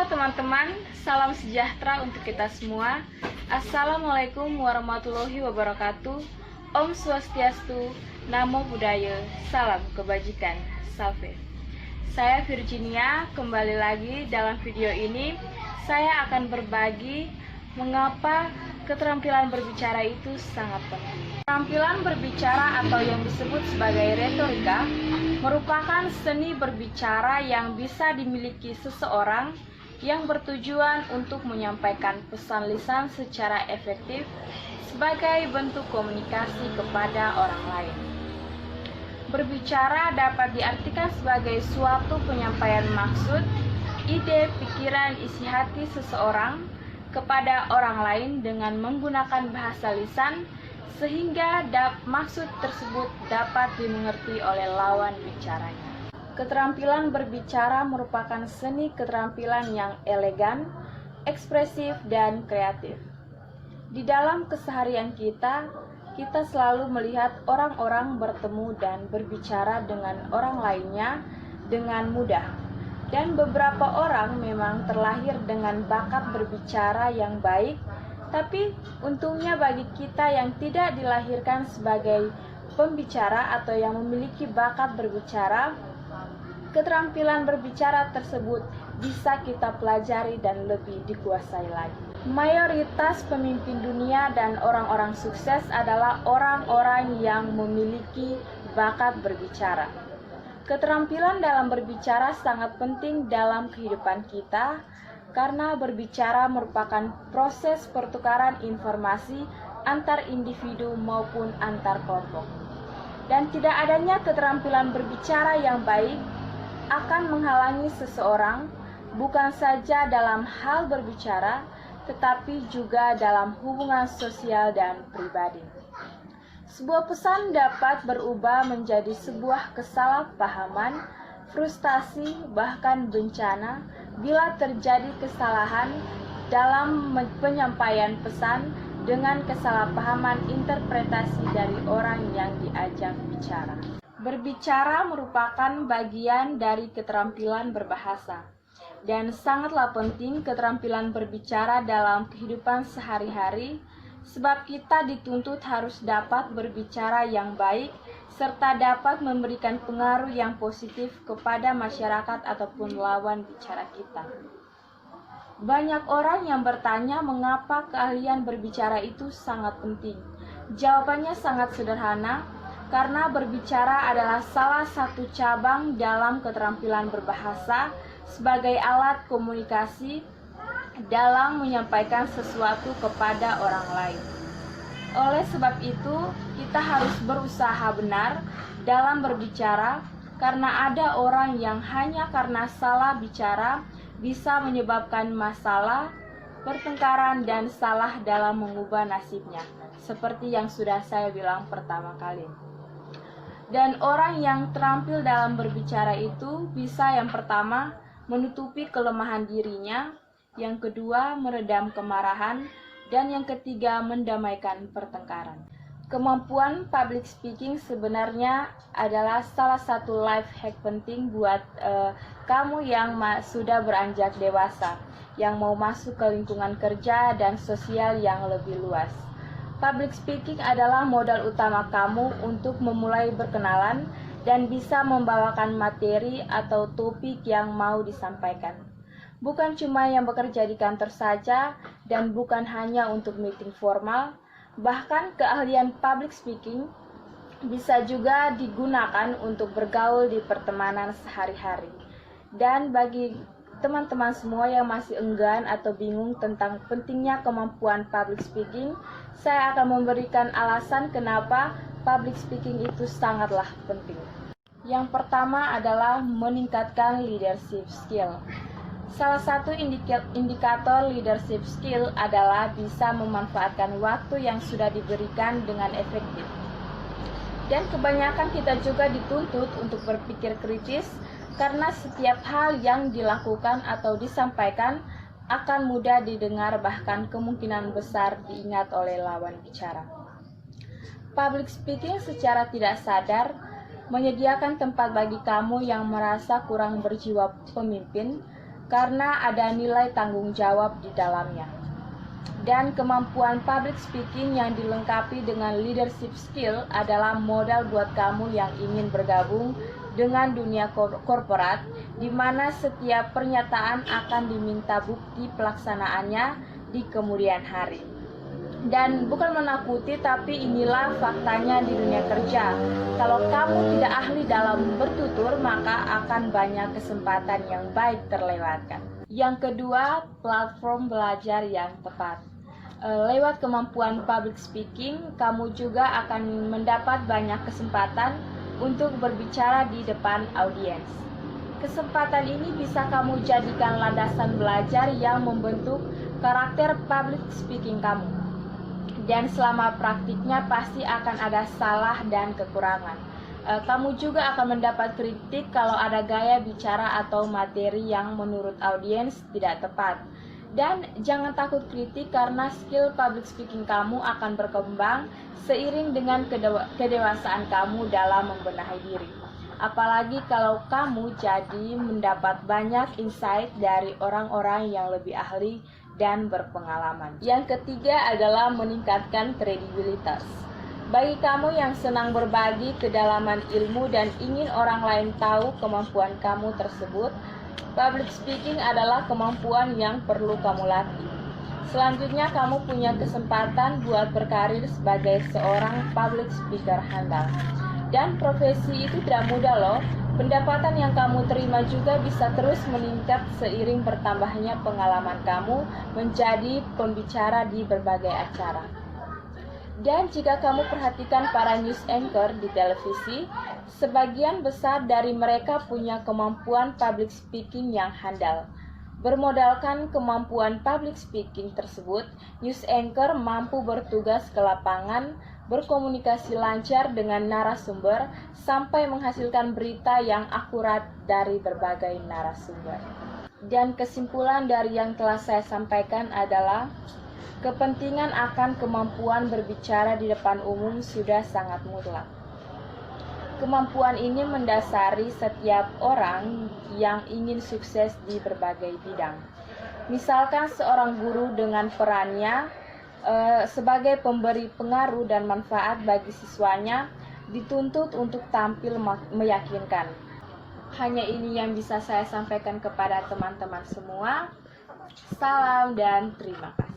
Halo teman-teman, salam sejahtera untuk kita semua. Assalamualaikum warahmatullahi wabarakatuh. Om Swastiastu, Namo Buddhaya, salam kebajikan, Salve. Saya Virginia, kembali lagi dalam video ini. Saya akan berbagi mengapa keterampilan berbicara itu sangat penting. Keterampilan berbicara atau yang disebut sebagai retorika merupakan seni berbicara yang bisa dimiliki seseorang yang bertujuan untuk menyampaikan pesan lisan secara efektif sebagai bentuk komunikasi kepada orang lain. Berbicara dapat diartikan sebagai suatu penyampaian maksud, ide, pikiran, isi hati seseorang kepada orang lain dengan menggunakan bahasa lisan sehingga maksud tersebut dapat dimengerti oleh lawan bicaranya. Keterampilan berbicara merupakan seni keterampilan yang elegan, ekspresif, dan kreatif. Di dalam keseharian kita selalu melihat orang-orang bertemu dan berbicara dengan orang lainnya dengan mudah. Dan beberapa orang memang terlahir dengan bakat berbicara yang baik, tapi untungnya bagi kita yang tidak dilahirkan sebagai pembicara atau yang memiliki bakat berbicara, keterampilan berbicara tersebut bisa kita pelajari dan lebih dikuasai lagi. Mayoritas pemimpin dunia dan orang-orang sukses adalah orang-orang yang memiliki bakat berbicara. Keterampilan dalam berbicara sangat penting dalam kehidupan kita, karena berbicara merupakan proses pertukaran informasi antar individu maupun antar kelompok. Dan tidak adanya keterampilan berbicara yang baik akan menghalangi seseorang bukan saja dalam hal berbicara, tetapi juga dalam hubungan sosial dan pribadi. Sebuah pesan dapat berubah menjadi sebuah kesalahpahaman, frustasi, bahkan bencana bila terjadi kesalahan dalam penyampaian pesan dengan kesalahpahaman interpretasi dari orang yang diajak bicara. Berbicara merupakan bagian dari keterampilan berbahasa, dan sangatlah penting keterampilan berbicara dalam kehidupan sehari-hari, sebab kita dituntut harus dapat berbicara yang baik serta dapat memberikan pengaruh yang positif kepada masyarakat ataupun lawan bicara kita. Banyak orang yang bertanya mengapa keahlian berbicara itu sangat penting. Jawabannya sangat sederhana, karena berbicara adalah salah satu cabang dalam keterampilan berbahasa sebagai alat komunikasi dalam menyampaikan sesuatu kepada orang lain. Oleh sebab itu, kita harus berusaha benar dalam berbicara, karena ada orang yang hanya karena salah bicara bisa menyebabkan masalah, pertengkaran, dan salah dalam mengubah nasibnya, seperti yang sudah saya bilang pertama kali. Dan orang yang terampil dalam berbicara itu bisa yang pertama menutupi kelemahan dirinya, yang kedua meredam kemarahan, dan yang ketiga mendamaikan pertengkaran. Kemampuan public speaking sebenarnya adalah salah satu life hack penting buat kamu yang sudah beranjak dewasa, yang mau masuk ke lingkungan kerja dan sosial yang lebih luas. Public speaking adalah modal utama kamu untuk memulai berkenalan dan bisa membawakan materi atau topik yang mau disampaikan. Bukan cuma yang bekerja di kantor saja dan bukan hanya untuk meeting formal, bahkan keahlian public speaking bisa juga digunakan untuk bergaul di pertemanan sehari-hari. Dan bagi teman-teman semua yang masih enggan atau bingung tentang pentingnya kemampuan public speaking, saya akan memberikan alasan kenapa public speaking itu sangatlah penting. Yang pertama adalah meningkatkan leadership skill. Salah satu indikator leadership skill adalah bisa memanfaatkan waktu yang sudah diberikan dengan efektif. Dan kebanyakan kita juga dituntut untuk berpikir kritis, karena setiap hal yang dilakukan atau disampaikan akan mudah didengar, bahkan kemungkinan besar diingat oleh lawan bicara. Public speaking secara tidak sadar menyediakan tempat bagi kamu yang merasa kurang berjiwa pemimpin, karena ada nilai tanggung jawab di dalamnya. Dan kemampuan public speaking yang dilengkapi dengan leadership skill adalah modal buat kamu yang ingin bergabung dengan dunia korporat, di mana setiap pernyataan akan diminta bukti pelaksanaannya di kemudian hari. Dan bukan menakuti, tapi inilah faktanya di dunia kerja. Kalau kamu tidak ahli dalam bertutur, maka akan banyak kesempatan yang baik terlewatkan. Yang kedua, platform belajar yang tepat. Lewat kemampuan public speaking, kamu juga akan mendapat banyak kesempatan untuk berbicara di depan audiens. Kesempatan ini bisa kamu jadikan landasan belajar yang membentuk karakter public speaking kamu. Dan selama praktiknya pasti akan ada salah dan kekurangan. Kamu juga akan mendapat kritik kalau ada gaya bicara atau materi yang menurut audiens tidak tepat. Dan jangan takut kritik, karena skill public speaking kamu akan berkembang seiring dengan kedewasaan kamu dalam membenahi diri. Apalagi kalau kamu jadi mendapat banyak insight dari orang-orang yang lebih ahli dan berpengalaman. Yang ketiga adalah meningkatkan kredibilitas. Bagi kamu yang senang berbagi kedalaman ilmu dan ingin orang lain tahu kemampuan kamu tersebut, public speaking adalah kemampuan yang perlu kamu latih. Selanjutnya, kamu punya kesempatan buat berkarir sebagai seorang public speaker handal. Dan profesi itu tidak mudah loh. Pendapatan yang kamu terima juga bisa terus meningkat seiring bertambahnya pengalaman kamu menjadi pembicara di berbagai acara. Dan jika kamu perhatikan para news anchor di televisi, sebagian besar dari mereka punya kemampuan public speaking yang handal. Bermodalkan kemampuan public speaking tersebut, news anchor mampu bertugas ke lapangan, berkomunikasi lancar dengan narasumber, sampai menghasilkan berita yang akurat dari berbagai narasumber. Dan kesimpulan dari yang telah saya sampaikan adalah, kepentingan akan kemampuan berbicara di depan umum sudah sangat mutlak. Kemampuan ini mendasari setiap orang yang ingin sukses di berbagai bidang. Misalkan seorang guru dengan perannya sebagai pemberi pengaruh dan manfaat bagi siswanya dituntut untuk tampil meyakinkan. Hanya ini yang bisa saya sampaikan kepada teman-teman semua. Salam dan terima kasih.